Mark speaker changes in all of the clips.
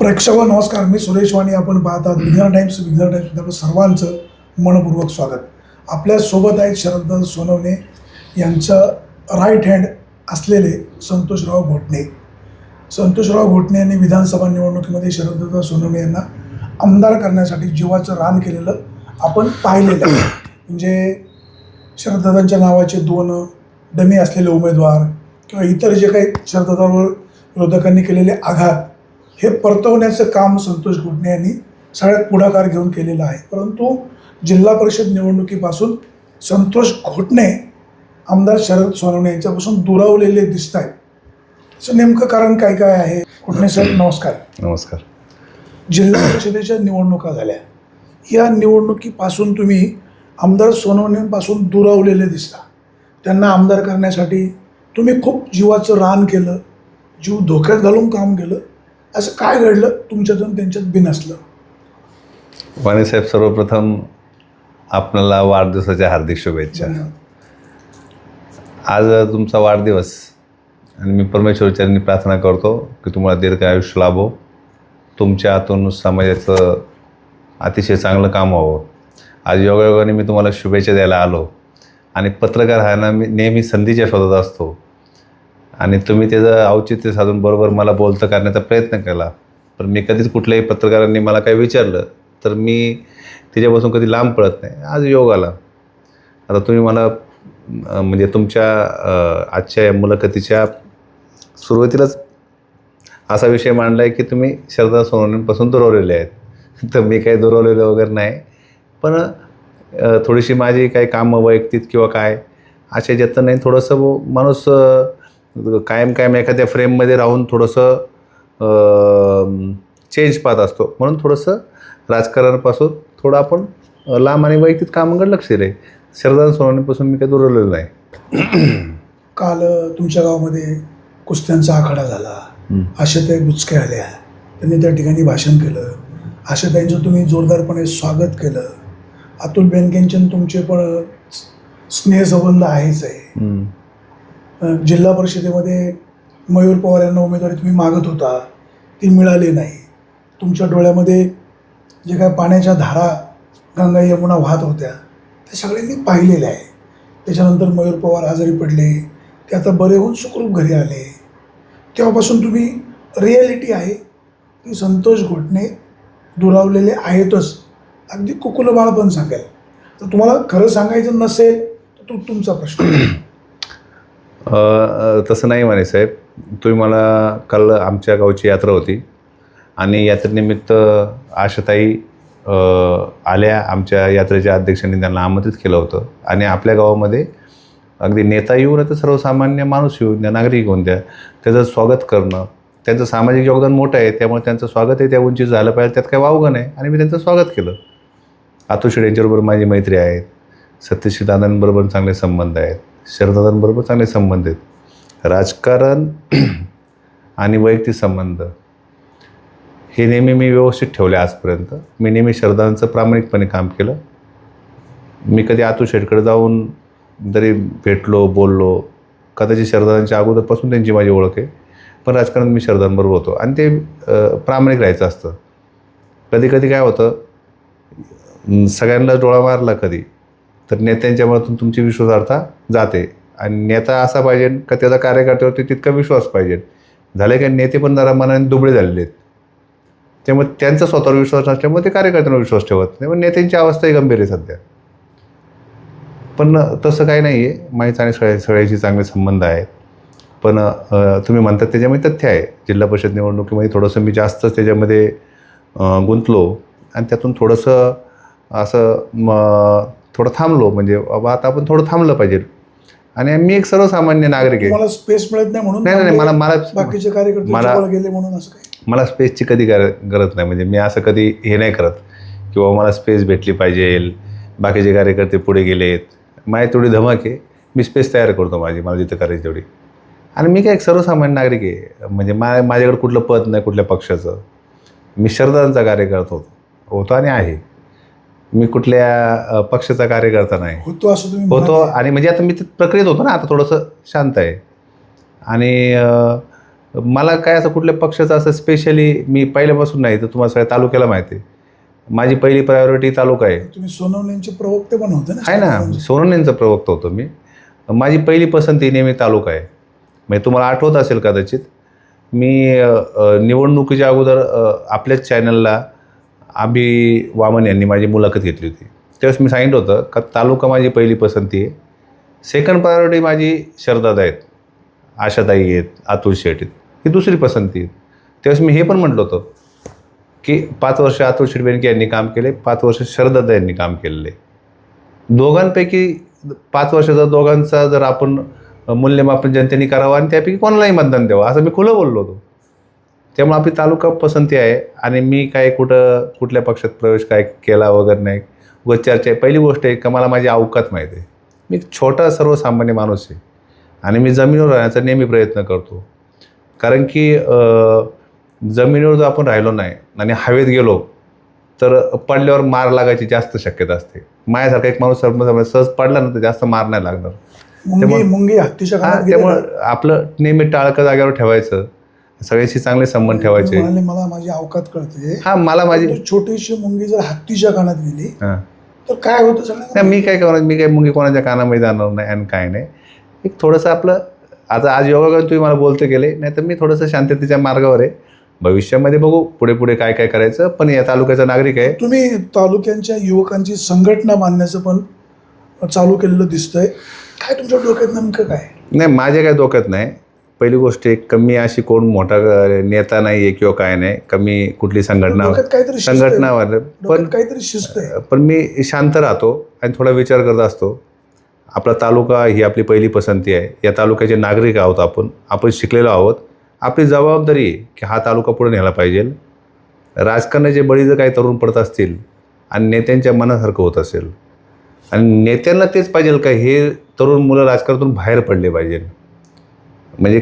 Speaker 1: प्रेक्षक नमस्कार, मी सुरेश वाणी. आपण पाहतात विज्ञान टाइम्स. विज्ञान टाइम्समध्ये आपलं सर्वांचं मनपूर्वक स्वागत. आपल्यासोबत आहेत शरददादा सोनवणे यांचं राईट हँड असलेले संतोषराव घोटणे. संतोषराव घोटणे यांनी विधानसभा निवडणुकीमध्ये शरददादा सोनवणे यांना आमदार करण्यासाठी जीवाचं रान केलेलं आपण पाहिलेलं आहे. म्हणजे शरददादांच्या नावाचे 2 डमी असलेले उमेदवार किंवा इतर जे काही शरददादांवर विरोधकांनी केलेले आघात हे परतवण्याचं काम संतोष घोटणे यांनी सगळ्यात पुढाकार घेऊन केलेलं आहे. परंतु जिल्हा परिषद निवडणुकीपासून संतोष घोटणे आमदार शरद सोनवणे यांच्यापासून दुरावलेले दिसत आहेत. त्याचं नेमकं कारण काय काय आहे? घोटणे साहेब नमस्कार.
Speaker 2: नमस्कार.
Speaker 1: जिल्हा परिषदेच्या निवडणुका झाल्या. या निवडणुकीपासून तुम्ही आमदार सोनवणेंपासून दुरावलेले दिसता. त्यांना आमदार करण्यासाठी तुम्ही खूप जीवाचं रान केलं, जीव धोक्यात घालून काम केलं. असं काय घडलं तुमच्यातून त्यांच्यात बिनसलं?
Speaker 2: वाणीसाहेब, सर्वप्रथम आपल्याला वाढदिवसाच्या हार्दिक शुभेच्छा. आज तुमचा वाढदिवस आणि मी परमेश्वरचरणी प्रार्थना करतो की तुम्हाला दीर्घ आयुष्य लाभो, तुमच्या हातून समाजाचं अतिशय चांगलं काम व्हावं. आज योगायोगाने मी तुम्हाला शुभेच्छा द्यायला आलो. आणि पत्रकार हा ना, मी नेहमी संधीच्या शोधात असतो आणि तुम्ही त्याचं औचित्य साधून बरोबर मला बोलतं करण्याचा प्रयत्न केला. पण मी कधीच कुठल्याही पत्रकारांनी मला काही विचारलं तर मी त्याच्यापासून कधी लांब पडत नाही. आज योग आला. आता तुम्ही मला म्हणजे तुमच्या आजच्या या मुलाखतीच्या सुरुवातीलाच असा विषय मांडला आहे की तुम्ही शरददादा सोनवणेंपासून दुरावलेले आहेत. तर मी काही दुरावलेलं वगैरे नाही, पण थोडीशी माझी काही कामं वैयक्तिक किंवा काय अशा ज्यातं नाही. थोडंसं माणूस कायम एखाद्या फ्रेममध्ये राहून थोडंसं चेंज पाहत असतो. म्हणून थोडंसं राजकारणापासून थोडं आपण लांब आणि वैयक्तिक कामाकडे लक्ष दिलं आहे. शरददादा सोनवणेपासून मी काही दुरावलेलं नाही.
Speaker 1: काल तुमच्या गावामध्ये कुस्त्यांचा आखाडा झाला. आशाताई बुचके आल्या, त्यांनी त्या ठिकाणी भाषण केलं. आशाताईंचं तुम्ही जोरदारपणे स्वागत केलं. अतुल बेनकेंचे तुमचे पण स्नेहसंबंध आहेच आहे. जिल्हा परिषदेमध्ये मयूर पवार यांना उमेदवारी तुम्ही मागत होता, ती मिळाली नाही. तुमच्या डोळ्यामध्ये जे काय पाण्याच्या धारा गंगा यमुना वाहत होत्या त्या सगळ्यांनी पाहिलेल्या आहे. त्याच्यानंतर मयूर पवार आजारी पडले, ते आता बरे होऊन सुखरूप घरी आले. तेव्हापासून तुम्ही रिॲलिटी आहे की संतोष घोटणे दुरावलेले आहेतच. अगदी कुकुलबाळ पण सांगेल. तर तुम्हाला खरं सांगायचं नसेल तर तो तुमचा प्रश्न.
Speaker 2: तसं नाही म्हणे साहेब. तुम्ही मला काल आमच्या गावची यात्रा होती आणि यात्रेनिमित्त आशाताई आल्या. आमच्या यात्रेच्या अध्यक्षांनी त्यांना आमंत्रित केलं होतं आणि आपल्या गावामध्ये अगदी नेता येऊन तर सर्वसामान्य माणूस येऊन द्या, नागरिक येऊन द्या, त्याचं स्वागत करणं. त्यांचं सामाजिक योगदान मोठं आहे, त्यामुळे त्यांचं स्वागत आहे त्या उंचीचं झालं पाहिजे, त्यात काय वावगं नाही. आणि मी त्यांचं स्वागत केलं. अतुल शेठ यांच्याबरोबर माझी मैत्री आहेत. सत्यशील दादांबरोबर चांगले संबंध आहेत. शरददादांबरोबर चांगले संबंध आहेत. राजकारण आणि वैयक्तिक संबंध हे नेहमी मी व्यवस्थित ठेवले आजपर्यंत. मी नेहमी शरददादांचं प्रामाणिकपणे काम केलं. मी कधी अतुल शेठकडे जाऊन जरी भेटलो, बोललो, कदाचित शरददादांच्या अगोदरपासून त्यांची माझी ओळख आहे, पण राजकारणात मी शरददादांबरोबर होतो आणि ते प्रामाणिक राहायचं असतं. कधी कधी काय होतं, सगळ्यांना डोळा मारला कधी तर नेत्यांच्या मनातून तुमची विश्वासार्हता जाते. आणि नेता असा पाहिजे का त्याचा कार्यकर्त्यावरती तितका विश्वास पाहिजे. झाले काय, नेते पण जरा मनाने दुबळे झालेले आहेत, त्यामुळे त्यांचा स्वतःवर विश्वास नसल्यामुळे ते कार्यकर्त्यांवर विश्वास ठेवत नाही. मग नेत्यांची अवस्थाही गंभीर आहे सध्या. पण तसं काही नाही आहे. माहीत आणि सगळ्याशी चांगले संबंध आहेत. पण तुम्ही म्हणतात त्याच्यामध्ये तथ्य आहे. जिल्हा परिषद निवडणुकीमध्ये थोडंसं मी जास्तच त्याच्यामध्ये गुंतलो आणि त्यातून थोडंसं असं थोडं थांबलो. म्हणजे बाबा आता आपण थोडं थांबलं पाहिजे. आणि मी एक सर्वसामान्य नागरिक आहे.
Speaker 1: मला स्पेस मिळत नाही म्हणून
Speaker 2: नाही, मला
Speaker 1: बाकीचे कार्यकर्ते गेले म्हणून असं काही.
Speaker 2: मला स्पेसची कधी गरज नाही. म्हणजे मी असं कधी हे नाही करत की बाबा मला स्पेस भेटली पाहिजे, बाकीचे कार्यकर्ते पुढे गेलेत. माझी थोडी धमक आहे, मी स्पेस तयार करतो मला जिथं करायची तेवढी. आणि मी काय एक सर्वसामान्य नागरिक आहे. म्हणजे माझ्याकडे कुठलं पद नाही कुठल्या पक्षाचं. मी शरददादांचा कार्यकर्ता होतो आणि आहे. मी कुठल्या पक्षाचा कार्यकर्ता नाही.
Speaker 1: होतो असं तुम्ही
Speaker 2: होतो. आणि म्हणजे आता मी प्रक्रियेत होतो ना, आता थोडंसं शांत आहे. आणि मला काय असं कुठल्या पक्षाचं असं स्पेशली मी पहिल्यापासून नाही, तर तुम्हाला सगळ्या तालुक्याला माहिती आहे माझी पहिली प्रायोरिटी तालुका आहे.
Speaker 1: तुम्ही सोनवण्यांचे प्रवक्ते पण होते ना?
Speaker 2: आहे ना, सोनवणेंचा प्रवक्ता होतो मी. माझी पहिली पसंती नेहमी तालुका आहे. म्हणजे तुम्हाला आठवत असेल कदाचित, मी निवडणुकीच्या अगोदर आपल्याच चॅनलला अभि वामन यांनी माझी मुलाखत घेतली होती. त्यावेळेस मी सांगितलं होतं का तालुका माझी पहिली पसंती आहे. सेकंड प्रायोरिटी माझी शरदादा आहेत, आशाताई आहेत, अतुल शेठ आहेत, ही दुसरी पसंती आहे. त्यावेळेस मी हे पण म्हटलं होतं की 5 वर्ष अतुल शेठ बेनके यांनी काम केले, 5 वर्ष शरदादा यांनी काम केलेले. दोघांपैकी 5 वर्षाचा दोघांचा जर आपण मूल्यमापन जनतेने करावं आणि त्यापैकी कोणालाही मतदान द्यावं असं मी खुलं बोललो होतो. त्यामुळे आपली तालुका पसंती आहे. आणि मी काय कुठल्या पक्षात प्रवेश काय केला वगैरे नाही, उगाच चर्चा आहे. पहिली गोष्ट आहे का मला माझी अवकात माहिती आहे. मी एक छोटा सर्वसामान्य माणूस आहे आणि मी जमिनीवर राहण्याचा नेहमी प्रयत्न करतो. कारण की जमिनीवर जर आपण राहिलो नाही आणि हवेत गेलो तर पडल्यावर मार लागायची जास्त शक्यता असते. माझ्यासारखा एक माणूस सहज पडला ना तर जास्त मार नाही लागणार.
Speaker 1: मुंगी हत्तीच्या कानात गेली.
Speaker 2: त्यामुळं आपलं नेहमी टाळकं जागेवर ठेवायचं, सगळ्यांशी चांगले संबंध ठेवायचे.
Speaker 1: मला माझी अवकात कळते.
Speaker 2: हां, मला माझी
Speaker 1: छोटीशी मुंगी जर हत्तीच्या कानात गेली
Speaker 2: हां
Speaker 1: तर काय होतं सगळं?
Speaker 2: नाही, मी काय करणार, मी काय मुंगी कोणाच्या कानामध्ये जाणार नाही आणि काय नाही. एक थोडंसं आपलं आता आज योगायोग तुम्ही मला बोलते गेले, नाही तर मी थोडंसं शांततेच्या मार्गावर आहे. भविष्यामध्ये बघू पुढे काय काय करायचं. पण या तालुक्याचा नागरिक आहे.
Speaker 1: तुम्ही तालुक्यांच्या युवकांची संघटना बांधण्याचं पण चालू केलेलं दिसतंय. काय तुमच्या डोक्यात नेमकं काय?
Speaker 2: नाही, माझ्या काय डोक्यात नाही. पहिली गोष्ट एक कमी अशी कोण मोठा नेता नाही आहे किंवा काय नाही, कमी कुठली संघटनावर
Speaker 1: पण काहीतरी शिस्त आहे.
Speaker 2: पण मी शांत राहतो आणि थोडा विचार करत असतो. आपला तालुका ही आपली पहिली पसंती आहे. या तालुक्याचे नागरिक आहोत आपण शिकलेलो आहोत. आपली जबाबदारी आहे की हा तालुका पुढे नेला पाहिजे. राजकारणाचे बळी जर काही तरुण पडत असतील आणि नेत्यांच्या मनासारखं होत असेल आणि नेत्यांना तेच पाहिजे का हे तरुण मुलं राजकारणातून बाहेर पडले पाहिजे. म्हणजे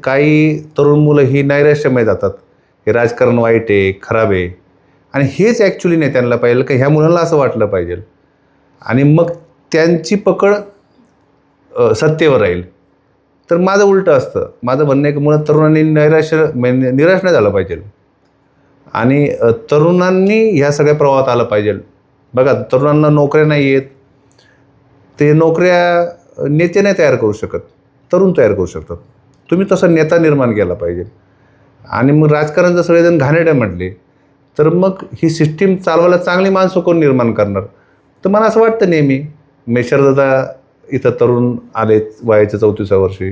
Speaker 2: काही तरुण मुलं ही नैराश्यमय जातात, हे राजकारण वाईट आहे, खराब आहे. आणि हेच ॲक्च्युली नेत्यांना पाहिजे का ह्या मुलांना असं वाटलं पाहिजे आणि मग त्यांची पकड सत्तेवर राहील. तर माझं उलटं असतं. माझं म्हणणं आहे की मुळात तरुणांनी निराश नाही झालं पाहिजे आणि तरुणांनी ह्या सगळ्या प्रवाहात आलं पाहिजे. बघा, तरुणांना नोकऱ्या नाही आहेत, ते नोकऱ्या नेते नाही तयार करू शकत, तरुण तयार करू शकतात. तुम्ही तसा नेता निर्माण केला पाहिजे. आणि मग राजकारण जर सगळेजण घाणेरडे म्हटले तर मग ही सिस्टीम चालवायला चांगली माणसं कोण निर्माण करणार. तर मला असं वाटतं नेहमी मेशरदादा इथं तरुण आले वयाच्या 34व्या वर्षी,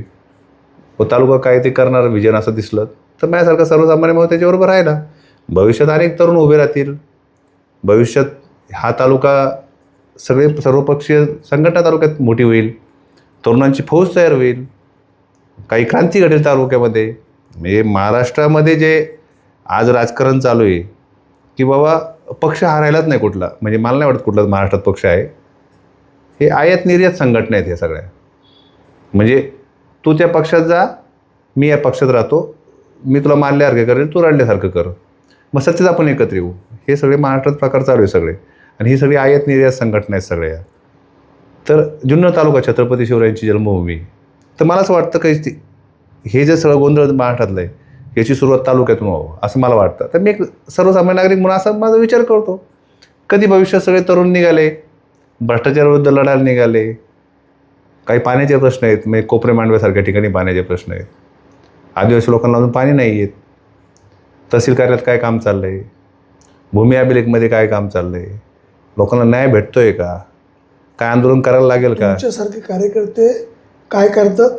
Speaker 2: व तालुका काय ते करणार विजन असं दिसलं तर माझ्यासारखा सर्वसामान्य म्हणून त्याच्याबरोबर राहिला. भविष्यात अनेक तरुण उभे राहतील. भविष्यात हा तालुका सर्वपक्षीय संघटना तालुक्यात मोठी होईल, तरुणांची फौज तयार होईल, काही क्रांती घडेल तालुक्यामध्ये. म्हणजे महाराष्ट्रामध्ये जे आज राजकारण चालू आहे की बाबा पक्ष हा राहिलाच नाही कुठला, म्हणजे मला नाही वाटत कुठलाच महाराष्ट्रात पक्ष आहे. हे आयात निर्यात संघटना आहेत हे सगळ्या. म्हणजे तू त्या पक्षात जा, मी या पक्षात राहतो, मी तुला मारल्यासारखं करेल, तू रडल्यासारखं कर, मग सत्तेत आपण एकत्र येऊ. हे सगळे महाराष्ट्रात प्रकार चालू आहे सगळे. आणि ही सगळी आयात निर्यात संघटना आहेत सगळ्या. तर जुन्नर तालुका छत्रपती शिवरायांची जन्मभूमी. तर मला असं वाटतं की हे जे सगळं गोंधळ महाराष्ट्रातलं आहे याची सुरुवात तालुक्यातून व्हावं असं मला वाटतं. तर मी एक सर्वसामान्य नागरिक म्हणून असा माझा विचार करतो. कधी भविष्यात सगळे तरुण निघाले, भ्रष्टाचाराविरुद्ध लढायला निघाले, काही पाण्याचे प्रश्न आहेत, म्हणजे कोपरे मांडव्यासारख्या ठिकाणी पाण्याचे प्रश्न आहेत, आदिवासी लोकांना अजून पाणी नाही आहेत, तहसील कार्यालयात काय काम चाललं आहे, भूमी अभिलेखमध्ये काय काम चाललं आहे, लोकांना न्याय भेटतो आहे का, काय आंदोलन करायला लागेल का.
Speaker 1: तुमच्यासारखे कार्यकर्ते काय करतात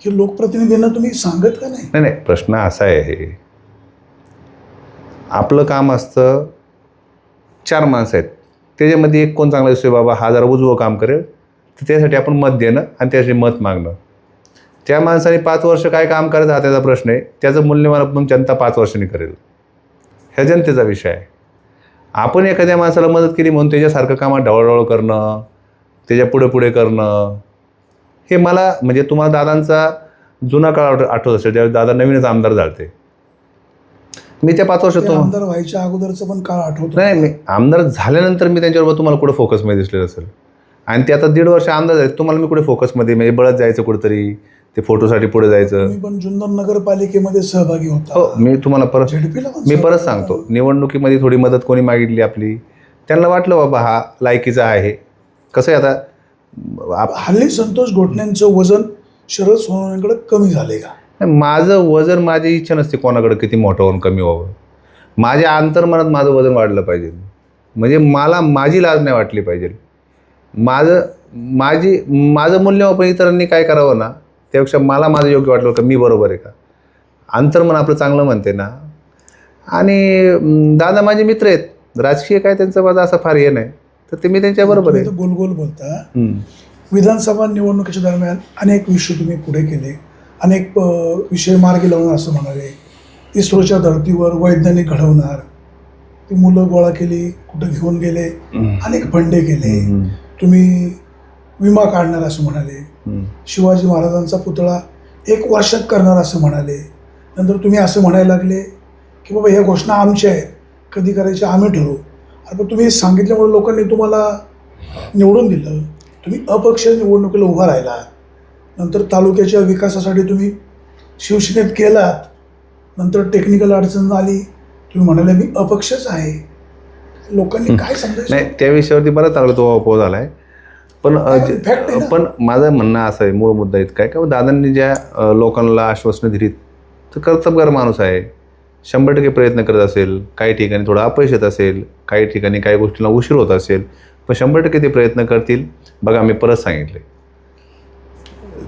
Speaker 1: हे लोकप्रतिनिधींना तुम्ही सांगत का नाही?
Speaker 2: नाही, प्रश्न असा आहे, आपलं काम असतं 4 माणसं आहेत, त्याच्यामध्ये एक कोण चांगला दिसतोय बाबा हा जरा उजवं काम करेल तर त्यासाठी आपण मत देणं आणि त्यासाठी मत मागणं. त्या माणसाने 5 वर्ष काय काम करायचं हा त्याचा प्रश्न आहे. त्याचं मूल्यमापन जनता 5 वर्षांनी करेल, ह्या जनतेचा विषय आहे. आपण एखाद्या माणसाला मदत केली म्हणून त्याच्यासारखं कामात ढवळढवळ करणं, त्याच्या पुढे करणं, हे मला म्हणजे तुम्हाला दादांचा जुना काळ आठवत असेल, त्यावेळेस दादा नवीनच आमदार झाले. मी त्या 5 वर्षात
Speaker 1: आमदार व्हायच्या अगोदरचं पण काळ आठवतो.
Speaker 2: नाही, मी आमदार झाल्यानंतर मी त्यांच्याबरोबर तुम्हाला कुठे फोकसमध्ये दिसलेलं असेल. आणि ते आता 1.5 वर्ष आमदार झाले, तुम्हाला मी कुठे फोकसमध्ये म्हणजे बळत जायचं कुठेतरी, ते फोटोसाठी पुढे जायचं.
Speaker 1: तुम्ही पण जुन्नर नगरपालिकेमध्ये सहभागी होता.
Speaker 2: हो, मी तुम्हाला परत
Speaker 1: झेडपीला पण
Speaker 2: मी परत
Speaker 1: सहभागी
Speaker 2: सांगतो,
Speaker 1: होता.
Speaker 2: निवडणुकीमध्ये थोडी मदत कोणी मागितली आपली, त्यांना वाटलं बाबा हा लायकीचा आहे. कसं आहे आता
Speaker 1: हल्ली संतोष घोटण्यांचं वजन शरद सोनवणेकडे कमी झाले का?
Speaker 2: माझं वजन, माझी इच्छा नसते कोणाकडे किती मोठं होऊन कमी व्हावं. माझ्या अंतर्मनात माझं वजन वाढलं पाहिजे, म्हणजे मला माझी लाज नाही वाटली पाहिजे. माझं मूल्यमापन इतरांनी काय करावं ना, त्यापेक्षा मला माझं योग्य वाटलं का मी बरोबर आहे का, अंतर्मन आपलं चांगलं म्हणते ना. आणि दादा माझे मित्र आहेत, राजकीय काय त्यांचं माझं असं फार हे नाही, तर ते मी त्यांच्याबरोबर आहे.
Speaker 1: गोल गोल बोलता. विधानसभा निवडणुकीच्या दरम्यान अनेक विषय तुम्ही पुढे केले, अनेक विषय मार्गी लावून असं म्हणाले. इस्रोच्या धर्तीवर वैज्ञानिक घडवणार, ती मुलं गोळा केली, कुठं घेऊन गेले, अनेक फंडे केले. तुम्ही विमा काढणार असं म्हणाले. शिवाजी महाराजांचा पुतळा 1 वर्षात करणार असं म्हणाले. नंतर तुम्ही असं म्हणायला लागले की बाबा ह्या घोषणा आमच्या आहेत, कधी करायच्या आम्ही ठरवू. अरे पण तुम्ही सांगितल्यामुळे लोकांनी तुम्हाला निवडून दिलं. तुम्ही अपक्ष निवडणुकीला उभा राहिला. नंतर तालुक्याच्या विकासासाठी तुम्ही शिवसेनेत गेलात. नंतर टेक्निकल अडचण आली, तुम्ही म्हणाले मी अपक्षच आहे. लोकांनी काय समजायचं?
Speaker 2: नाही, त्या विषयावरती बराच चांगला तो अपोज आला आहे. पण माझं म्हणणं असं आहे, मूळ मुद्दा इतका आहे का दादांनी ज्या लोकांना आश्वासनं दिलीत, तर कर्तबगार माणूस आहे, 100% प्रयत्न करत असेल. काही ठिकाणी थोडं अपयश येत असेल, काही ठिकाणी काही गोष्टींना उशीर होत असेल, पण 100% ते प्रयत्न करतील. बघा मी परत सांगितले,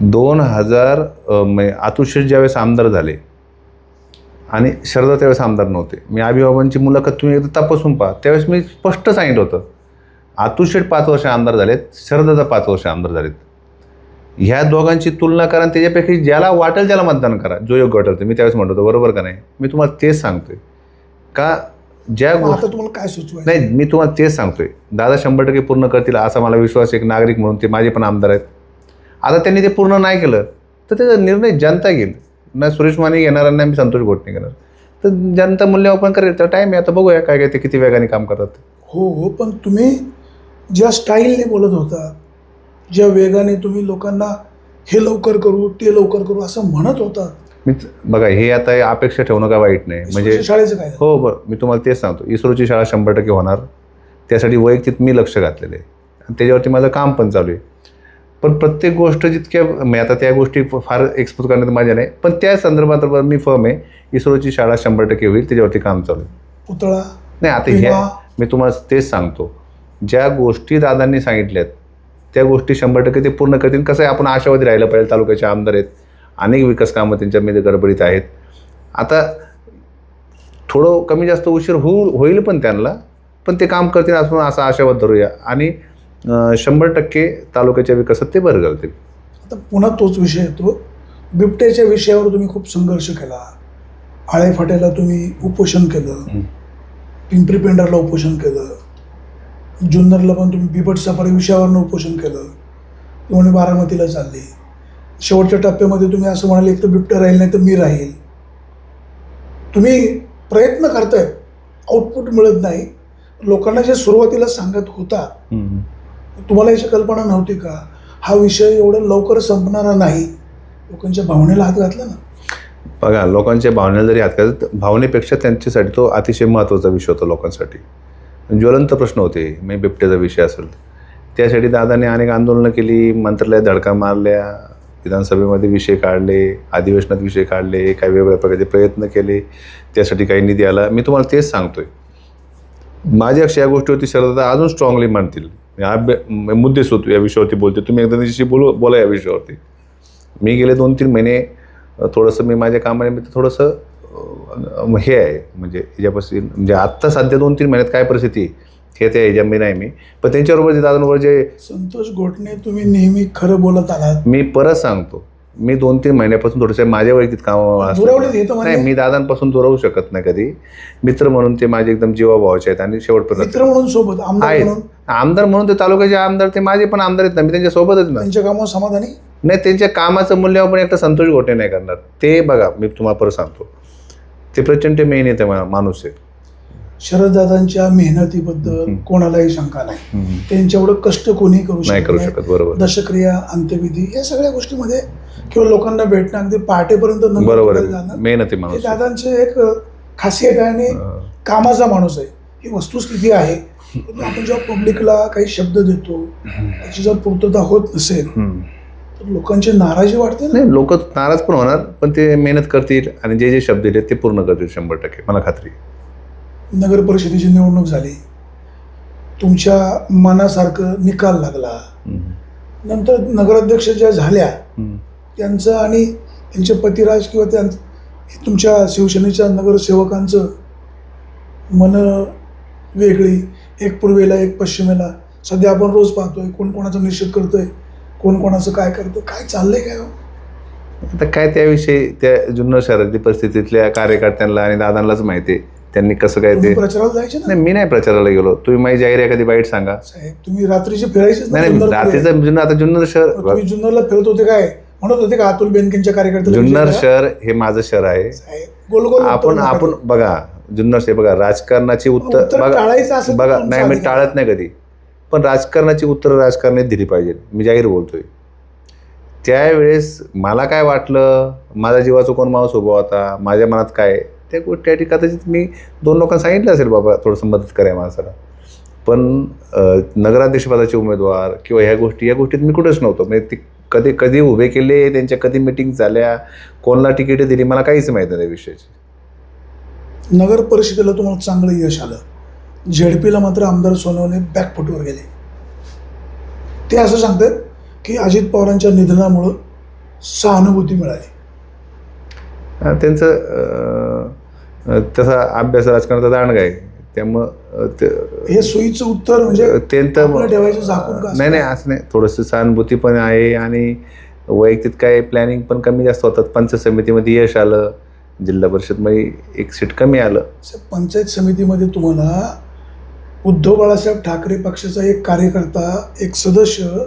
Speaker 2: 2000 अतुल शेठ ज्यावेळेस आमदार झाले आणि शरदा त्यावेळेस आमदार नव्हते. मी अभिबाबांची मुलाखत तुम्ही एकदा तपासून पहा, त्यावेळेस मी स्पष्ट सांगितलं होतं अतुल शेठ 5 वर्ष आमदार झालेत, शरदादा 5 वर्ष आमदार झालेत. ह्या दोघांची तुलना करा, त्याच्यापैकी ज्याला वाटेल त्याला मतदान करा, जो योग्य वाटेल. मी त्यावेळेस म्हणतो बरोबर का नाही? मी तुम्हाला तेच सांगतोय का ज्या
Speaker 1: आता तुम्हाला काय सुचवायचं?
Speaker 2: नाही, मी तुम्हाला तेच सांगतोय, दादा 100% पूर्ण करतील असा मला विश्वास. एक नागरिक म्हणून ते माझे पण आमदार आहेत. आता त्यांनी ते पूर्ण नाही केलं तर त्याचा निर्णय जनता घेईल ना. सुरेश माने घेणार आणि मी संतोष घोटणे घेणार, तर जनता मूल्यमापन करेल. तर टाईम आहे, आता बघूया काय काय ते किती वेगाने काम करतात.
Speaker 1: हो, पण तुम्ही ज्या स्टाईलने बोलत होता, ज्या वेगाने तुम्ही लोकांना हे लवकर करू ते लवकर करू असं म्हणत होता.
Speaker 2: बघा हे आता अपेक्षा ठेवणं काय वाईट नाही, म्हणजे
Speaker 1: शाळेचं काय?
Speaker 2: हो बरं, मी तुम्हाला तेच सांगतो, इस्रोची शाळा 100% होणार. त्यासाठी वैयक्तिक मी लक्ष घातलेलं आहे आणि त्याच्यावरती माझं काम पण चालू आहे. पण प्रत्येक गोष्ट जितक्या मी आता त्या गोष्टी फार एक्सपोज करण्यात माझ्या नाही, पण त्या संदर्भात मी फर्म आहे. इस्रोची शाळा 100% होईल, त्याच्यावरती काम चालू आहे.
Speaker 1: पुतळा
Speaker 2: नाही, आता ह्या मी तुम्हाला तेच सांगतो, ज्या गोष्टी दादांनी सांगितल्यात त्या गोष्टी 100% ते पूर्ण करतील. कसं आहे, आपण आशावादी राहिलं पाहिजे. तालुक्याचे आमदार आहेत, अनेक विकास कामं त्यांच्यामध्ये गडबडीत आहेत. आता थोडं कमी जास्त उशीर होईल पण त्यांना, पण ते काम करतील असं आशावाद धरूया आणि 100% तालुक्याच्या विकासात ते भर घालतील.
Speaker 1: आता पुन्हा तोच विषय येतो. बिबट्याच्या विषयावर तुम्ही खूप संघर्ष केला. आळेफाट्याला तुम्ही उपोषण केलं, पिंपरी पेंढारला उपोषण केलं, जुन्नरला पण तुम्ही बिबट सफारी विषयावरनं उपोषण केलं. तुम्ही बारामतीला चालले. शेवटच्या टप्प्यामध्ये तुम्ही असं म्हणाले एक तर बिबट्या राहील नाही तर मी राहील. तुम्ही प्रयत्न करतायत, आउटपुट मिळत नाही. लोकांना जे सुरुवातीला सांगत होता, तुम्हाला याची कल्पना नव्हती का हा विषय एवढं लवकर संपणारा नाही? लोकांच्या भावनेला हात घातला ना.
Speaker 2: बघा, लोकांच्या भावनेला जरी हात घातला, भावनेपेक्षा त्यांच्यासाठी तो अतिशय महत्त्वाचा विषय होता. लोकांसाठी ज्वलंत प्रश्न होते. मी बिबट्याचा विषय असेल त्यासाठी दादाने अनेक आंदोलनं केली, मंत्रालयात धडका मारल्या, विधानसभेमध्ये विषय काढले, अधिवेशनात विषय काढले, काही वेगवेगळ्या प्रकारचे प्रयत्न केले, त्यासाठी काही निधी आला. मी तुम्हाला तेच सांगतोय, माझ्या या गोष्टीवरती शरदा अजून स्ट्रॉंगली मानतील. मुद्दे होतो या विषयावरती बोलते, तुम्ही एकदा त्याच्याशी बोला या विषयावरती. मी गेले 2-3 महिने थोडंसं मी माझ्या कामानिमित्त थोडंसं हे आहे, म्हणजे याच्यापासून म्हणजे आत्ता सध्या 2-3 महिन्यात काय परिस्थिती हे त्या ह्याच्यामध्ये नाही मी. पण त्यांच्याबरोबर जे दादांबरोबर जे
Speaker 1: संतोष घोटणे, तुम्ही नेहमी खरं बोलत आलात.
Speaker 2: मी परत सांगतो, मी 2-3 महिन्यापासून थोडंसं माझ्या वैयक्तिक कामावर नाही, मी दादांपासून दुरावू शकत नाही कधी. मित्र म्हणून ते माझे एकदम जीवाभावाचे आहेत आणि शेवटपर्यंत
Speaker 1: मित्र म्हणून सोबत
Speaker 2: आमदार म्हणून ते तालुक्याचे आमदार, ते माझे पण आमदार आहेत ना, मी त्यांच्या सोबतच ना.
Speaker 1: त्यांच्या कामावर समाधानी
Speaker 2: नाही, त्यांच्या कामाचं मूल्यमापन एकटा संतोष घोटणे नाही करणार. ते बघा, मी तुम्हाला परत सांगतो, ते प्रचंड मेहनत आहे माणूस आहे.
Speaker 1: शरददादांच्या मेहनतीबद्दल कोणालाही शंका नाही. त्यांच्या एवढं कष्ट कोणी करू
Speaker 2: शकत. बरोबर.
Speaker 1: दशक्रिया, अंत्यविधी या सगळ्या गोष्टीमध्ये किंवा लोकांना भेटणं अगदी पहाटेपर्यंत
Speaker 2: बरोबर
Speaker 1: नगरमध्ये
Speaker 2: आहे,
Speaker 1: जाणं
Speaker 2: मेहनती
Speaker 1: हे
Speaker 2: माणूस.
Speaker 1: दादांचे एक खासियत आहे आणि कामाचा माणूस आहे, ही वस्तुस्थिती आहे. पण आपण जेव्हा पब्लिकला काही शब्द देतो त्याची जर पूर्तता होत नसेल तर लोकांची नाराजी वाढते ना.
Speaker 2: नाही, लोक नाराज पण होणार, पण ते मेहनत करतील आणि जे जे शब्द दिले ते पूर्ण करतील 100%, मला खात्री आहे.
Speaker 1: नगर परिषदेची निवडणूक झाली, तुमच्या मनासारखं निकाल लागला, नंतर नगराध्यक्ष ज्या झाल्या त्यांचं आणि त्यांचे पतिराज किंवा तुमच्या शिवसेनेच्या नगरसेवकांचं मन वेगळी, एक पूर्वेला एक पश्चिमेला. सध्या आपण रोज पाहतोय कोण कोणाचा निषेध करतोय, कोण कोणाचं काय करतोय, काय चाललंय काय हो?
Speaker 2: आता काय त्याविषयी त्या जुन्नर शहरातली परिस्थितीतल्या कार्यकर्त्यांना आणि दादांनाच माहिती आहे त्यांनी कसं काय
Speaker 1: तुम्ही
Speaker 2: ते.
Speaker 1: प्रचाराला जायचे ना
Speaker 2: नाही, मी नाही प्रचाराला गेलो. तुम्ही माझी जाहीर एखादी बाईट सांगा.
Speaker 1: साहेब, तुम्ही रात्रीचे फिरायचेच ना
Speaker 2: नाही
Speaker 1: जुन्नरमध्ये.
Speaker 2: रात्रीचं जुन्नर, आता जुन्नर शहर,
Speaker 1: तुम्ही जुन्नरला फिरत होते काय म्हणत होते का अतुल बेनकेंच्या कार्यकर्त्याला
Speaker 2: जुन्नर
Speaker 1: विजय करा?
Speaker 2: शहर हे माझं शहर आहे.
Speaker 1: साहेब, गोल गोल
Speaker 2: आपण
Speaker 1: उत्तर नका
Speaker 2: आपण
Speaker 1: देऊ.
Speaker 2: बघा, जुन्नर शहर बघा, राजकारणाची उत्तर
Speaker 1: उत्तर टाळायचं असेल तर
Speaker 2: बघा,
Speaker 1: तुमचं
Speaker 2: नाही मी
Speaker 1: अधिकार
Speaker 2: टाळत नाही कधी, पण राजकारणाची उत्तरं राजकारणात दिली पाहिजे. मी जाहीर बोलतोय. त्यावेळेस मला काय वाटलं, माझा जीवाचा कोण माणूस उभा होता, माझ्या मनात काय, त्या गोष्टी कदाचित मी 2 लोकांना सांगितलं असेल, बाबा थोडंसं मदत करा माणसाला. पण नगराध्यक्षपदाचे उमेदवार किंवा या गोष्टीत मी कुठंच नव्हतो. म्हणजे ते कधी कधी उभे केले, त्यांच्या कधी मिटिंग झाल्या, कोणाला तिकीट दिली, मला काहीच माहीत नाही त्या विषयाची.
Speaker 1: नगर परिषदेला तुम्हाला चांगलं यश आलं, झेडपीला मात्र आमदार सोनवणे बॅकफुटवर गेले. ते असं सांगतात की अजित पवारांच्या निधनामुळं सहानुभूती मिळाली.
Speaker 2: त्यांचं तसा अभ्यास राजकारणाचा दांडगा आहे, त्यामुळं
Speaker 1: हे सोयीचं उत्तर म्हणजे आपलं ठेवायचं झाकून का?
Speaker 2: नाही असं नाही, थोडंसं सहानुभूती पण आहे आणि वैयक्तिक काय प्लॅनिंग पण कमी जास्त होतात. पंचायत समितीमध्ये यश आलं, जिल्हा परिषदमध्ये 1 सीट कमी आलं.
Speaker 1: पंचायत समितीमध्ये तुम्हाला उद्धव बाळासाहेब ठाकरे पक्षाचा एक कार्यकर्ता, एक सदस्य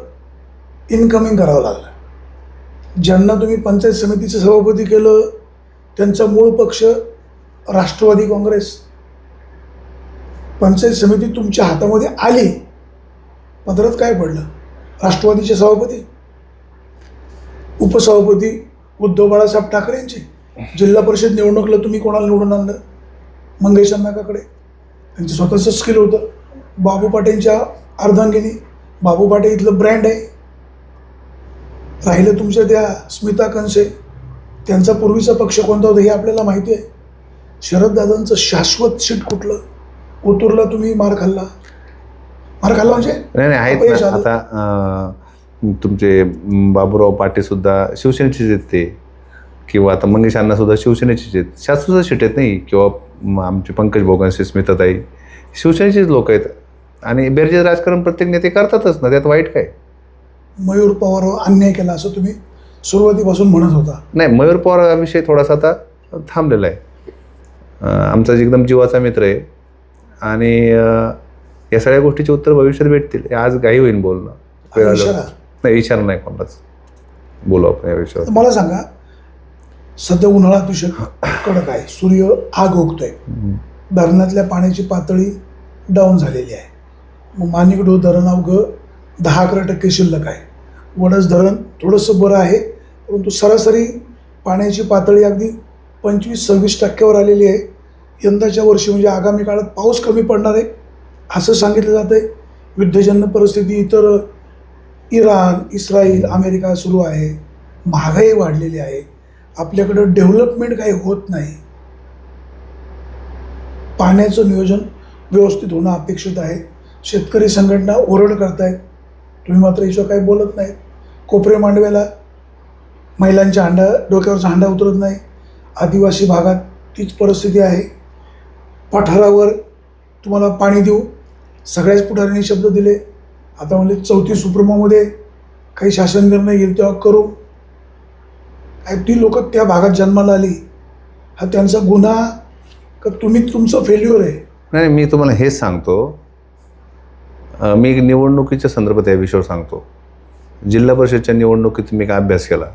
Speaker 1: इनकमिंग करावं लागलं. ज्यांना तुम्ही पंचायत समितीचं सभापती केलं त्यांचा मूळ पक्ष राष्ट्रवादी काँग्रेस. पंचायत समिती तुमच्या हातामध्ये आली, पदरात काय पडलं? राष्ट्रवादीचे सभापती, उपसभापती उद्धव बाळासाहेब ठाकरे यांचे. जिल्हा परिषद निवडणुकीला तुम्ही कोणाला निवडून आणलं? मंगेश अण्णाकाकडे. त्यांचं स्वतःचं स्किल होतं. बाबू पाटेंच्या अर्धांगिनी, बाबू पाटे इथलं ब्रँड आहे. राहिलं तुमच्या त्या स्मिता कंसे, त्यांचा पूर्वीचा पक्ष कोणता होता हे आपल्याला माहिती आहे. शरददादांचं शाश्वत सीट कुठलं? ओतूरला तुम्ही मार खाल्ला म्हणजे
Speaker 2: नाही आहेत ना. आता तुमचे बाबूराव पाटे सुद्धा शिवसेनेचेच आहेत ते, किंवा आता मंगेश अण्णा सुद्धा शिवसेनेचेच आहेत. शास्त्रचं सीट आहेत नाही, किंवा आमचे पंकज भोगांचे स्मिताताई शिवसेनेचेच लोक आहेत. आणि बेरजेचं राजकारण प्रत्येक नेते करतातच ना, त्यात वाईट काय?
Speaker 1: मयूर पवारवर अन्याय केला असं तुम्ही सुरुवातीपासून म्हणत होता.
Speaker 2: नाही, मयूर पवार हा विषय थोडासा आता थांबलेला आहे. आमचा एकदम जीवाचा मित्र आहे आणि या सगळ्या गोष्टीचे उत्तर भविष्यात भेटतील. आज घाई होईल बोलणं, नाही विचार नाही कोणालाच बोलू आपण या विषयावर.
Speaker 1: मला सांगा, सध्या उन्हाळा अतिशय कडक आहे, सूर्य आग ओकतोय, धरणातल्या पाण्याची पातळी डाऊन झालेली आहे. मग माणिकडो धरण अवघं 10-11% शिल्लक आहे. वडस धरण थोडंसं बरं आहे, परंतु सरासरी पाण्याची पातळी अगदी 25-26% आलेली आहे. यंदाच्या वर्षी म्हणजे आगामी काळात पाऊस कमी पडणार आहे असं सांगितलं जातं आहे. युद्धजन्य परिस्थिती इतर इराण, इस्रायल, अमेरिका सुरू आहे. महागाई वाढलेली आहे. आपल्याकडं डेव्हलपमेंट काही होत नाही. पाण्याचं नियोजन व्यवस्थित होणं अपेक्षित आहे. शेतकरी संघटना ओरड करतायत, तुम्ही मात्र याच्यावर काही बोलत नाही. कोपरे मांडव्याला महिलांच्या डोक्यावरचा हांडा उतरत नाही. आदिवासी भागात तीच परिस्थिती आहे. पठारावर तुम्हाला पाणी देऊ, सगळ्याच पुढाऱ्यांनी शब्द दिले. आता म्हणजे 4थी सुप्रीमोमध्ये काही शासन निर्णय येईल तेव्हा करू. ती लोक त्या भागात जन्माला आली, हा त्यांचा गुन्हा का तुम्ही तुमचं फेल्युअर आहे?
Speaker 2: नाही, मी तुम्हाला हेच सांगतो. मी निवडणुकीच्या संदर्भात या विषयावर सांगतो. जिल्हा परिषदच्या निवडणुकीत मी काय अभ्यास केला.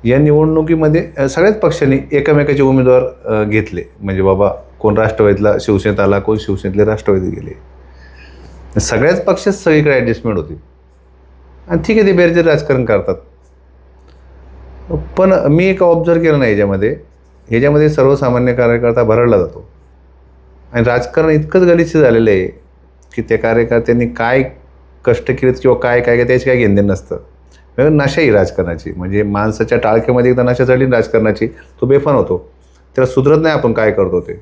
Speaker 2: या निवडणुकीमध्ये सगळ्याच पक्षांनी एकमेकाचे उमेदवार घेतले. म्हणजे बाबा कोण राष्ट्रवादीतला शिवसेनेत आला, कोण शिवसेनेतले राष्ट्रवादी गेले. सगळ्याच पक्षात सगळीकडे ॲडजस्टमेंट होती. आणि ठीक आहे, ते बेरजेचं राजकारण करतात. पण मी एक ऑब्झर्व केलं नाही ह्याच्यामध्ये सर्वसामान्य कार्यकर्ता भरडला जातो आणि राजकारण इतकंच गलिच्छ झालेलं आहे की त्या कार्यकर्त्यांनी काय कष्ट केलेत किंवा काय काय त्याची काय घेणदेण नसतं. म्हणजे नशा ही राजकारणाची, म्हणजे माणसाच्या टाळक्यामध्ये एकदा नशा चढली राजकारणाची, तो बेफान होतो, त्याला सुधरत नाही आपण काय करतो ते.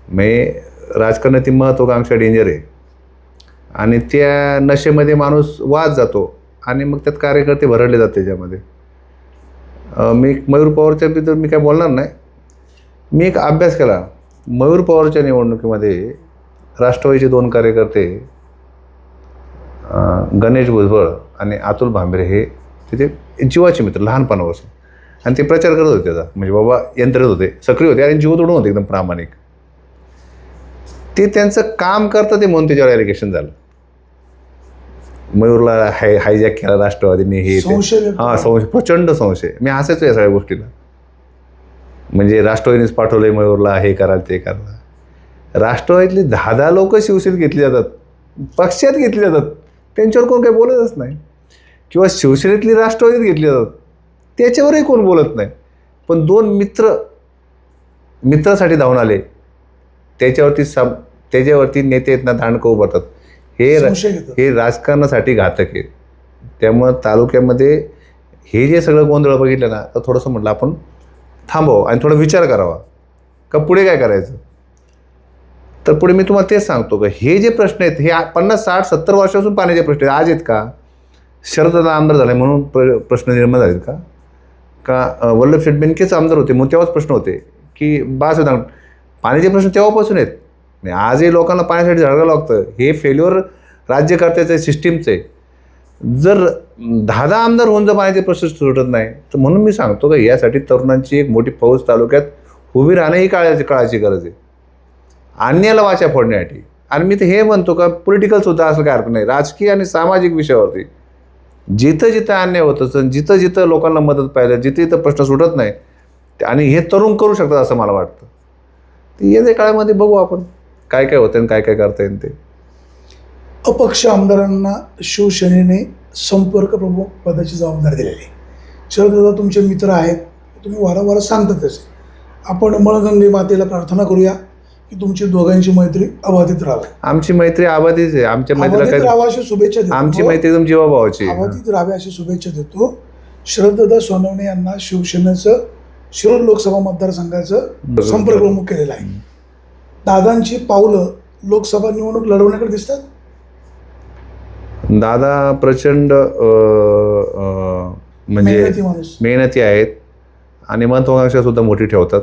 Speaker 2: म्हणजे राजकारणाची महत्त्वाकांक्षा डेंजर आहे आणि त्या नशेमध्ये माणूस वाद जातो आणि मग त्यात कार्यकर्ते भरडले जातात त्याच्यामध्ये. मी मयूर पवारच्या बद्दल मी काय बोलणार नाही. मी एक अभ्यास केला. मयूर पवारच्या निवडणुकीमध्ये राष्ट्रवादीचे 2 कार्यकर्ते गणेश भुजबळ आणि अतुल भांबरे हे तिथे जीवाचे मित्र लहानपणापासून, आणि ते प्रचार करत होते त्याचा, म्हणजे बाबा यंत्रणेत होते, सक्रिय होते आणि जीव तोडून होते एकदम प्रामाणिक. ते त्यांचं काम करतं ते म्हणून त्याच्यावर ॲलिगेशन झालं. मयूरला हायजॅक केला राष्ट्रवादीने हे
Speaker 1: संशय
Speaker 2: संशय, प्रचंड संशय. मी हसायचो या सगळ्या गोष्टीला. म्हणजे राष्ट्रवादीनेच पाठवलंय मयूरला, हे कराल ते करायला. राष्ट्रवादीतली 10 लोक शिवसेनेत घेतली जातात, पक्षात घेतली जातात, त्यांच्यावर कोण काही बोलतच नाही. किंवा शिवसेनेतली राष्ट्रवादीत घेतली जातात, त्याच्यावरही कोण बोलत नाही. पण 2 मित्रासाठी धावून आले, त्याच्यावरती नेते आहेत ना दांडकं उभारतात. हे राजकारणासाठी घातक आहे. त्यामुळं तालुक्यामध्ये हे जे सगळं गोंधळ बघितलं ना, तर थोडंसं म्हटलं आपण थांबावं आणि थोडा विचार करावा का पुढे काय करायचं. तर पुढे मी तुम्हाला तेच सांगतो का हे जे प्रश्न आहेत हे 50, 60, 70 वर्षापासून पाण्याचे प्रश्न आहेत. आज आहेत का शरददादा आमदार झाले म्हणून प्रश्न निर्माण झालेत का वल्लभ शेठ बेनकेच आमदार होते म्हणून तेव्हाच प्रश्न होते की पाण्याचे प्रश्न तेव्हापासून आहेत. आजही लोकांना पाण्यासाठी झळगावं लागतं. हे फेल्युअर राज्यकर्त्याचं सिस्टीमचं आहे. जर 10 आमदार होऊन जर पाण्याचे प्रश्न सुटत नाही तर म्हणून मी सांगतो का यासाठी तरुणांची एक मोठी फौज तालुक्यात उभी राहणं ही काळाची गरज आहे, अन्याला वाचा फोडण्यासाठी. आणि मी तर हे म्हणतो का पॉलिटिकलसुद्धा असं काय अर्थ नाही, राजकीय आणि सामाजिक विषयावरती जिथं जिथं अन्याय होत असतं, जिथं जिथं लोकांना मदत पाहिजे, जिथं जिथं प्रश्न सुटत नाही आणि हे तरुण करू शकतात असं मला वाटतं. तर येत्या काळामध्ये बघू आपण काय काय होतं आणि काय काय करता येईल ते.
Speaker 1: अपक्ष आमदारांना शिवसेनेने संपर्क प्रमुख पदाची जबाबदारी दिलेली. शरददादा तुमचे मित्र आहेत, तुम्ही वारंवार सांगता तसे. आपण मळगंगे मातेला प्रार्थना करूया की तुमची दोघांची मैत्री अबाधित राहावी.
Speaker 2: आमची मैत्री अबाधित आहे. आमच्या मैत्रीला
Speaker 1: राहावी अशी शुभेच्छा देतो.
Speaker 2: आमची मैत्री एकदम जीवाभावाची
Speaker 1: अबाधित राहावी अशी शुभेच्छा देतो. शरददादा सोनवणे यांना शिवसेनेचं शिरूर लोकसभा मतदारसंघाचं संपर्क प्रमुख केलेलं आहे. दादांची पावलं लोकसभा निवडणूक लढवण्याकडे दिसतात.
Speaker 2: दादा प्रचंड म्हणजे मेहनती आहेत आणि महत्त्वाकांक्षा सुद्धा मोठी ठेवतात.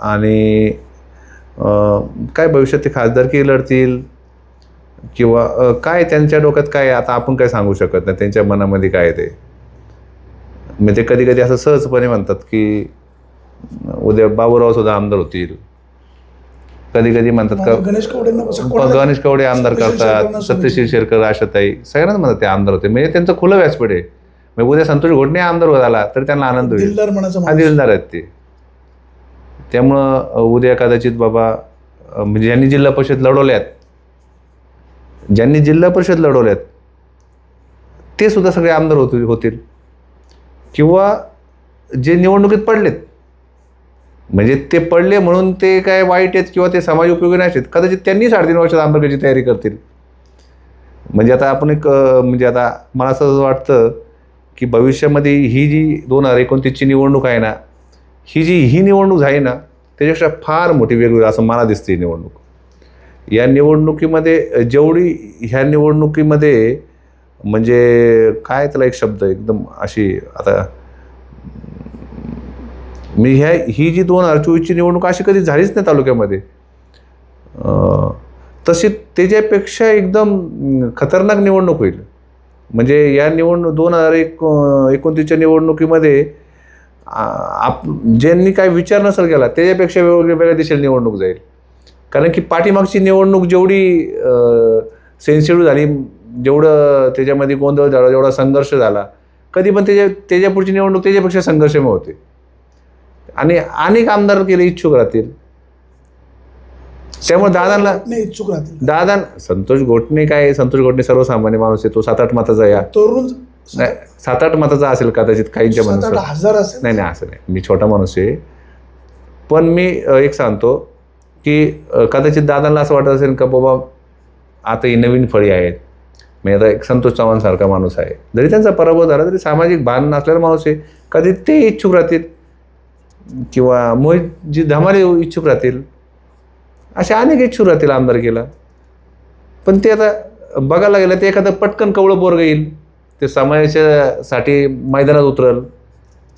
Speaker 2: आणि काय भविष्यात ते खासदारकी लढतील किंवा काय त्यांच्या डोक्यात काय आता आपण काय सांगू शकत नाही त्यांच्या मनामध्ये काय ते. म्हणजे कधी कधी असं सहजपणे म्हणतात की उद्या बाबूराव सुद्धा आमदार होतील, कधी कधी म्हणतात का गणेश कवडे आमदार करतात, सत्यशील शेरकर, आशाताई सगळ्यांनाच म्हणतात ते आमदार होते. म्हणजे त्यांचं खुलं व्यासपीठ आहे. म्हणजे उद्या संतोष घोटणे आमदार झाला तर त्यांना आनंद होईल. दिलदार आहेत ते. त्यामुळं उद्या कदाचित बाबा म्हणजे ज्यांनी जिल्हा परिषद लढवल्यात ते सुद्धा सगळे आमदार होतील किंवा जे निवडणुकीत पडलेत म्हणजे ते पडले म्हणून ते काय वाईट आहेत किंवा ते समाज उपयोगी नाही आहेत, कदाचित त्यांनी 3.5 वर्षात आमदारकीची तयारी करतील. म्हणजे आता आपण म्हणजे आता मला असं वाटतं की भविष्यामध्ये ही जी 2029ची निवडणूक आहे ना, ही निवडणूक झाली ना त्याच्यापेक्षा फार मोठी वेगवेगळी असं मला दिसते. निवडणूक या निवडणुकीमध्ये ह्या निवडणुकीमध्ये म्हणजे काय त्याला एक शब्द एकदम अशी आता मी ही जी 2024ची निवडणूक अशी कधी झालीच नाही तालुक्यामध्ये. तशी त्याच्यापेक्षा एकदम खतरनाक निवडणूक होईल. म्हणजे या 2029च्या निवडणुकीमध्ये ज्यांनी काय विचार नसेल केला त्याच्यापेक्षा वेगळ्या दिशेला निवडणूक जाईल. कारण की पाठीमागची निवडणूक जेवढी सेन्सिटिव्ह झाली, जेवढं त्याच्यामध्ये गोंधळ झाला, जेवढा संघर्ष झाला, कधी पण त्याच्या पुढची निवडणूक त्याच्यापेक्षा संघर्षमय होते. आणि अनेक आमदार केले इच्छुक राहतील. त्यामुळे दादा संतोष घोटणे सर्वसामान्य माणूस आहे. तो 7-8 मताचा या नाही 7-8 मताचा असेल कदाचित काहींच्या
Speaker 1: 7-8
Speaker 2: मनात.
Speaker 1: हजार असेल.
Speaker 2: नाही नाही असं नाही, मी छोटा माणूस आहे. पण मी एक सांगतो की कदाचित दादांना असं वाटत असेल का बाबा आता ही नवीन फळी आहेत, मी आता एक संतोष चव्हाणसारखा माणूस आहे, जरी त्यांचा पराभव झाला तरी सामाजिक भान नसलेला माणूस आहे, कधी ते इच्छुक राहतील किंवा मोहितजी धमाले इच्छुक राहतील, असे अनेक इच्छुक राहतील आमदारकीला. पण ते आता बघायला गेलं ते एखादं पटकन कवळं पोरग येईल, ते समाजाच्यासाठी मैदानात उतरल,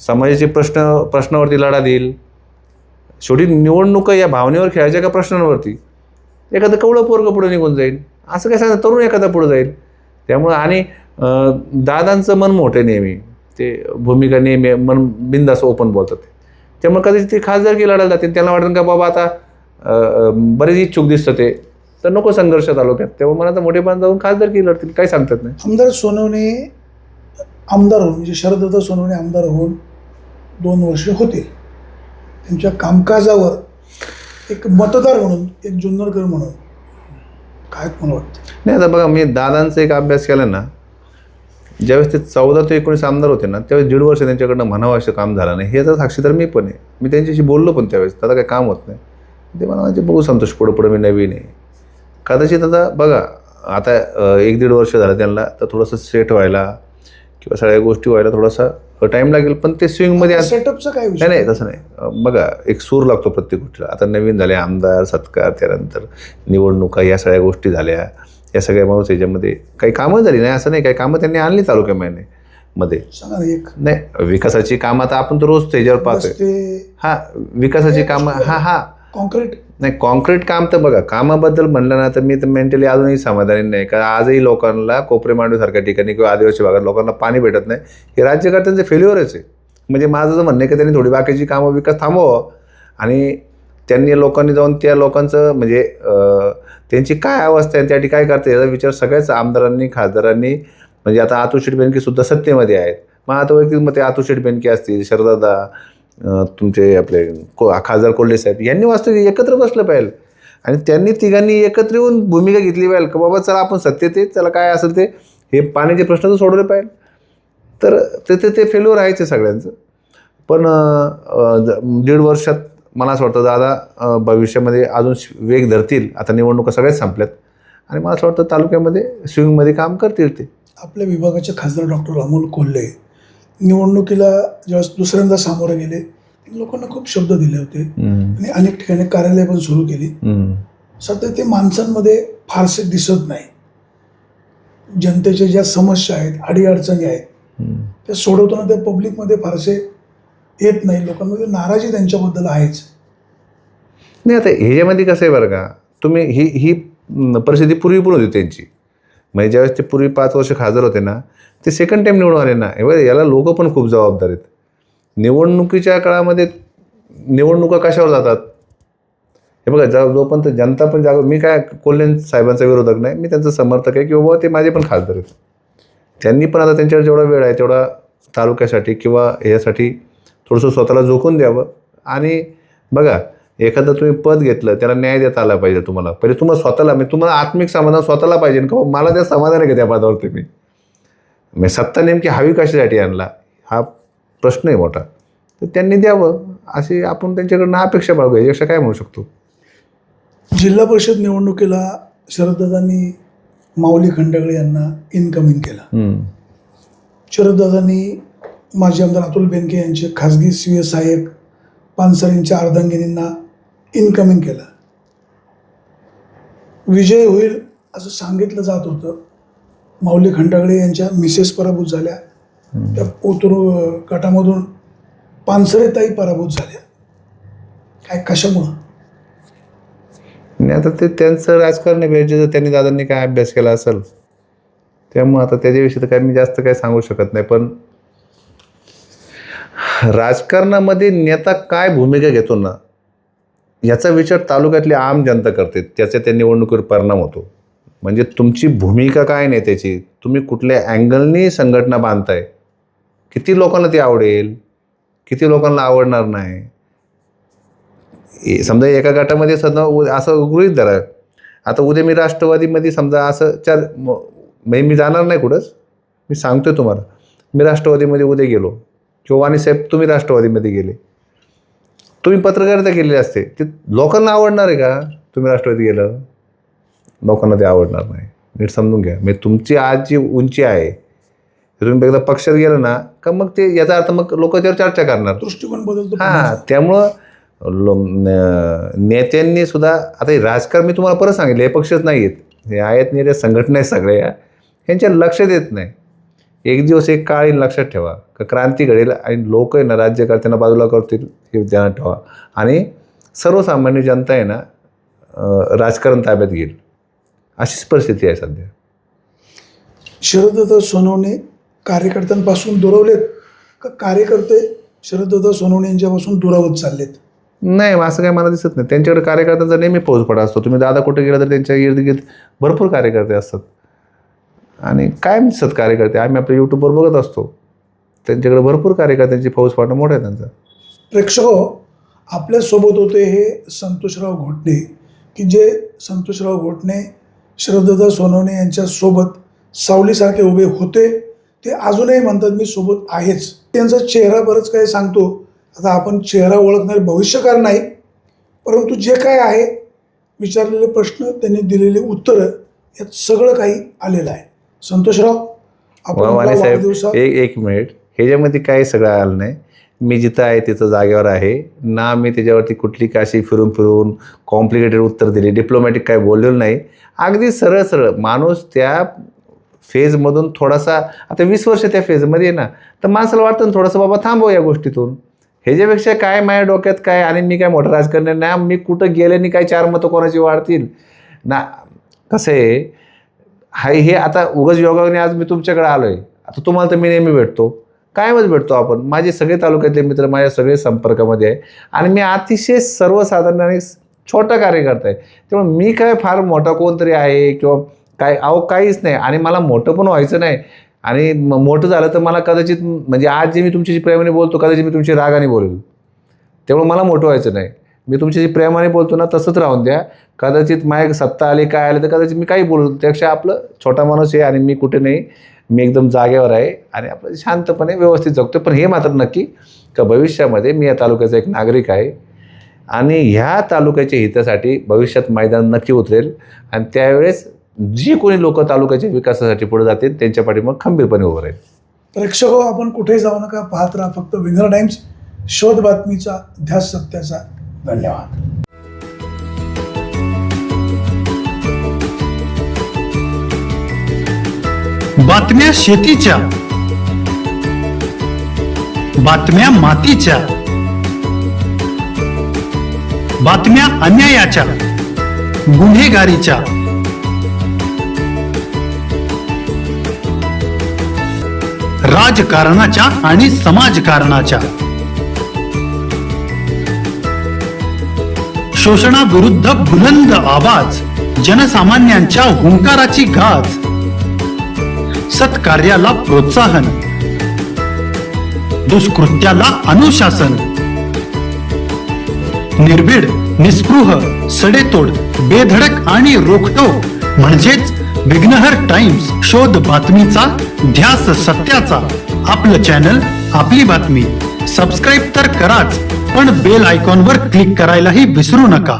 Speaker 2: समाजाचे प्रश्नावरती लढा देईल. शेवटी निवडणुका या भावनेवर खेळायच्या का प्रश्नांवरती. एखादं कवळं पोरग पुढे निघून जाईल, असं काय सांगतं, तरुण एखादा पुढे जाईल. त्यामुळं आणि दादांचं मन मोठे नेहमी, ते भूमिका नेहमी मन बिंदास ओपन बोलतात. त्यामुळे कधी ते खासदारकी लढायला जाते, त्यांना वाटतं का बाबा आता बरेच इच्छुक दिसतं ते, तर नको संघर्ष तालुक्यात, तेव्हा मनाचा मोठेपण जाऊन खासदारकी लढतील, काही सांगतात नाही.
Speaker 1: आमदार सोनवणे आमदार होऊन म्हणजे शरदत्त सोनवणे आमदार होऊन 2 वर्ष होते. त्यांच्या कामकाजावर एक मतदार म्हणून, एक जुन्नरकर म्हणून काय मला वाटतं.
Speaker 2: नाही आता बघा, मी दादांचा एक अभ्यास केला ना, ज्यावेळेस ते 14 ते 19 आमदार होते ना, त्यावेळेस 1.5 वर्ष त्यांच्याकडनं म्हणावं असं काम झालं नाही. हे तर साक्षीदार मी पण आहे. मी त्यांच्याशी बोललो पण त्यावेळेस, आता काही काम होत नाही. ते मला म्हणजे बघू संतोष, पुढं मी नवीन आहे. कदाचित आता बघा, आता 1-1.5 वर्ष झालं त्यांना, तर थोडंसं सेट व्हायला किंवा सगळ्या गोष्टी व्हायला थोडासा टाईम लागेल. पण ते स्विंगमध्ये
Speaker 1: सेटअपचं काय विषय
Speaker 2: नाही तसं नाही. बघा, एक सूर लागतो प्रत्येक गोष्टीला. आता नवीन झाले आमदार, सत्कार, त्यानंतर निवडणुका, या सगळ्या गोष्टी झाल्या. या सगळ्या माणूस याच्यामध्ये काही कामं झाली नाही असं नाही, काही कामं त्यांनी आणली तालुक्यामध्ये.
Speaker 1: सांगा ना एक.
Speaker 2: नाही, विकासाची कामं आता आपण तर रोज त्याच्यावर पाहतोय. हां, विकासाची कामं. हां
Speaker 1: कॉन्क्रीट
Speaker 2: नाही, कॉन्क्रीट काम तर बघा, कामाबद्दल म्हणलं ना तर मी तर मेंटली अजूनही समाधानी नाही. कारण आजही लोकांना कोपरे मांडवीसारख्या ठिकाणी किंवा आदिवासी भागात लोकांना पाणी भेटत नाही. हे राज्यकर्त्यांचं फेल्युअरच आहे. म्हणजे माझं जर म्हणणं आहे की त्यांनी थोडी बाकीची कामं विकास थांबवावं आणि त्यांनी लोकांनी जाऊन त्या लोकांचं म्हणजे त्यांची काय अवस्था आहे, त्यासाठी काय करते याचा विचार सगळ्याच आमदारांनी, खासदारांनी. म्हणजे आता अतुल बेनकेसुद्धा सत्तेमध्ये आहेत. मग आता वैयक्तिक मग ते अतुल बेनके असतील, शरदादा, तुमचे आपले खासदार कोल्हे साहेब, यांनी वास्तविक एकत्र बसलं पाहिजे आणि त्यांनी तिघांनी एकत्र येऊन भूमिका घेतली पाहिजे की बाबा चला आपण सत्तेत आहे, त्याला काय असेल ते हे पाण्याचे प्रश्न तर सोडवले पाहिजे. तर ते फेल्युअर आहेच सगळ्यांचं. पण 1.5 वर्षात मला असं वाटतं दादा भविष्यामध्ये अजून वेग धरतील. आता निवडणुका सगळ्याच संपल्यात आणि मला असं वाटतं तालुक्यामध्ये स्विंगमध्ये काम करतील ते.
Speaker 1: आपल्या विभागाचे खासदार डॉक्टर अमोल कोल्हे निवडणुकीला ज्यावेळेस दुसऱ्यांदा सामोरे गेले, लोकांना खूप शब्द दिले होते आणि अनेक ठिकाणी कार्यालय पण सुरू केली. सध्या ते माणसांमध्ये फारसे दिसत नाही. जनतेच्या ज्या समस्या आहेत, अडीअडचणी आहेत, त्या सोडवताना त्या पब्लिकमध्ये फारसे येत नाही. लोकांमध्ये नाराजी त्यांच्याबद्दल आहेच.
Speaker 2: नाही, आता ह्याच्यामध्ये कसं आहे बरं का, तुम्ही ही परिस्थिती पूर्वी पण होती त्यांची. म्हणजे ज्यावेळेस ते पूर्वी 5 वर्ष खासदार होते ना, ते सेकंड टाईम निवडून आले ना, याला लोक पण खूप जबाबदार आहेत. निवडणुकीच्या काळामध्ये निवडणुका कशावर जातात हे बघा, जोपर्यंत जनता पण मी काय कोल्हे साहेबांचा विरोधक नाही, मी त्यांचं समर्थक आहे की बाबा ते माझे पण खासदार आहेत. त्यांनी पण आता त्यांच्यावर जेवढा वेळ आहे तेवढा तालुक्यासाठी किंवा ह्यासाठी थोडंसं स्वतःला झोकून द्यावं. आणि बघा, एखादं तुम्ही पद घेतलं, त्याला न्याय देता आला पाहिजे तुम्हाला. पहिले तुम्हाला स्वतःला, म्हणजे तुम्हाला आत्मिक समाधान स्वतःला पाहिजे का मला त्या समाधान आहे का त्या पदावरती मी सत्ता नेमकी हवी कशासाठी आणला, हा प्रश्न आहे मोठा. तर त्यांनी द्यावं अशी आपण त्यांच्याकडनं अपेक्षा बाळगू. यापेक्षा काय म्हणू शकतो.
Speaker 1: जिल्हा परिषद निवडणुकीला शरददादांनी माऊली खंडागळे यांना इनकमिंग केलं. शरददादांनी माजी आमदार अतुल बेनके यांचे खासगी सीए सहाय्यक पानसरेंच्या अर्धांगिनींना इनकमिंग केलं. विजय होईल असं सांगितलं जात होतं. माऊली खंडागळे यांच्या मिसेस पराभूत झाल्या. त्या ओतूर गटामधून पानसरेताई पराभूत झाल्या. काय कशामुळं?
Speaker 2: नाही, आता ते त्यांचं राजकारण आहे. त्यांनी दादांनी काय अभ्यास केला असेल त्यामुळे आता त्याच्याविषयी तर काय मी जास्त काय सांगू शकत नाही. पण राजकारणामध्ये नेता काय भूमिका घेतो ना, याचा विचार तालुक्यातली आम जनता करते. त्याचा त्या निवडणुकीवर परिणाम होतो. म्हणजे तुमची भूमिका काय नेत्याची, तुम्ही कुठल्या अँगलनी संघटना बांधताय, किती लोकांना ती आवडेल, किती लोकांना आवडणार नाही. समजा एका गटामध्ये असं गृहीत धरा, आता उद्या मी राष्ट्रवादीमध्ये समजा असं मी जाणार नाही कुठंच, मी सांगतोय तुम्हाला, मी राष्ट्रवादीमध्ये उद्या गेलो किंवा वाणीसाहेब तुम्ही राष्ट्रवादीमध्ये गेले, तुम्ही पत्रकारिता केलेली असते, ते लोकांना आवडणार आहे का? तुम्ही राष्ट्रवादी गेलं, लोकांना ते आवडणार नाही. नीट समजून घ्या. म्हणजे तुमची आज जी उंची आहे, तुम्ही एकदा पक्षात गेलं ना का मग ते याचा अर्थ मग लोक त्यावर चर्चा करणार,
Speaker 1: दृष्टिकोन बदलतो.
Speaker 2: हां. त्यामुळं नेत्यांनी सुद्धा, आता हे राजकारण मी तुम्हाला परत सांगितलं, हे पक्षच नाही आहेत, हे आहेत निर्या संघटना आहे सगळ्या, ह्यांच्या लक्षात येत नाही. एक दिवस एक काळ येईल, लक्षात ठेवा, का क्रांती घडेल आणि लोक आहे ना राज्यकर्त्यांना बाजूला करतील, हे ध्यानात ठेवा. आणि सर्वसामान्य जनता आहे ना राजकारण ताब्यात घेईल, अशीच परिस्थिती आहे सध्या.
Speaker 1: शरददादा सोनवणे कार्यकर्त्यांपासून दुरावलेत का कार्यकर्ते शरददादा सोनवणे यांच्यापासून दुरावत चाललेत?
Speaker 2: नाही, असं काही मला दिसत नाही. त्यांच्याकडे कार्यकर्त्यांचा नेहमी फौजफाटा असतो. तुम्ही दादा कुठे गेला तर त्यांच्या इर्दगिर्द भरपूर कार्यकर्ते असतात आणि कायम दिसतात कार्यकर्ते. आम्ही आपल्या यूट्यूबवर बघत असतो, त्यांच्याकडे भरपूर कार्यकर्त्यांची फौजफाटा मोठा आहे त्यांचा.
Speaker 1: प्रेक्षक आपल्यासोबत होते हे संतोषराव घोटणे, की जे संतोषराव घोटणे शरददादा सोनवणे यांच्यासोबत सावलीसारखे उभे होते, ते अजूनही म्हणतात मी सोबत आहेच. त्यांचा चेहरा बरंच काही सांगतो. आता आपण चेहरा ओळखणारे भविष्यकार नाही, परंतु जे काय आहे, विचारलेले प्रश्न, त्यांनी दिलेले उत्तरं, यात सगळं काही आलेलं आहे. संतोषराव, आपण
Speaker 2: साहेब एक मिनिट, ह्याच्यामध्ये काही सगळं आलं नाही. मी जिथं आहे तिथं जागेवर आहे ना. मी त्याच्यावरती कुठली काशी फिरून कॉम्प्लिकेटेड उत्तर दिली, डिप्लोमॅटिक काय बोललेलं नाही. अगदी सरळ सरळ माणूस त्या फेजमधून थोडासा, आता 20 वर्ष त्या फेजमध्ये आहे ना, तर माणसाला वाटतं ना थोडंसं बाबा थांबव या गोष्टीतून. ह्याच्यापेक्षा काय माझ्या डोक्यात काय, आणि मी काय मोठं राजकारणी नाही, मी कुठं गेले नाही काय 4 मतं कोणाची वाढतील ना. कसं आहे, हे आता उगाच योगाने आज मी तुमच्याकडे आलो आहे. आता तुम्हाला तर मी नेहमी भेटतो, कायमच भेटतो आपण. माझे सगळे तालुक्यातले मित्र माझ्या सगळे संपर्कामध्ये आहे आणि मी अतिशय सर्वसाधारण आणि छोटा कार्यकर्ता आहे. त्यामुळे मी काय फार मोठा कोणतरी आहे किंवा काय, काहीच नाही. आणि मला मोठं पण व्हायचं नाही. आणि मोठं झालं तर मला कदाचित, म्हणजे आज जे मी तुमच्याशी प्रेमाने बोलतो, कदाचित मी तुमची रागाने बोलेल. त्यामुळे मला मोठं व्हायचं नाही. मी तुमच्याशी प्रेमाने बोलतो ना, तसंच राहून द्या. कदाचित माझ्या सत्ता आली काय आलं तर कदाचित मी काही बोलू, त्यापेक्षा आपलं छोटा माणूस आहे आणि मी कुठे नाही, मी एकदम जागेवर आहे आणि आपलं शांतपणे व्यवस्थित जगतो. पण हे मात्र नक्की का भविष्यामध्ये मी या तालुक्याचा एक नागरिक आहे आणि ह्या तालुक्याच्या हितासाठी भविष्यात मैदान नक्की उतरेल. आणि त्यावेळेस जी कोणी लोक तालुक्याच्या विकासासाठी पुढे जातील त्यांच्या पाठीमागे खंबीरपणे उभं राहील.
Speaker 1: प्रेक्षक आपण कुठेही जाऊ नका, पाहत राहा फक्त विंगर टाइम्स, शोध बातमीचा, ध्यास सत्याचा. धन्यवाद.
Speaker 3: बातम्या शेतीच्या, बातम्या मातीच्या, बातम्या अन्यायाच्या, गुन्हेगारीच्या, राजकारणाच्या आणि समाजकारणाच्या, शोषणाविरुद्ध बुलंद आवाज, जनसामान्यांच्या हुंकाराची गाज, सत्कार्याला प्रोत्साहन, दुष्कृत्याला अनुशासन, निर्भीड, निस्पृह, सडेतोड, बेधडक आणि रोखठोक म्हणजेच विघ्नहर टाइम्स. शोध बातमीचा, ध्यास सत्याचा. आपलं चॅनल, आपली बातमी. सबस्क्राईब तर कराच, पण बेल आयकॉनवर क्लिक करायलाही विसरू नका.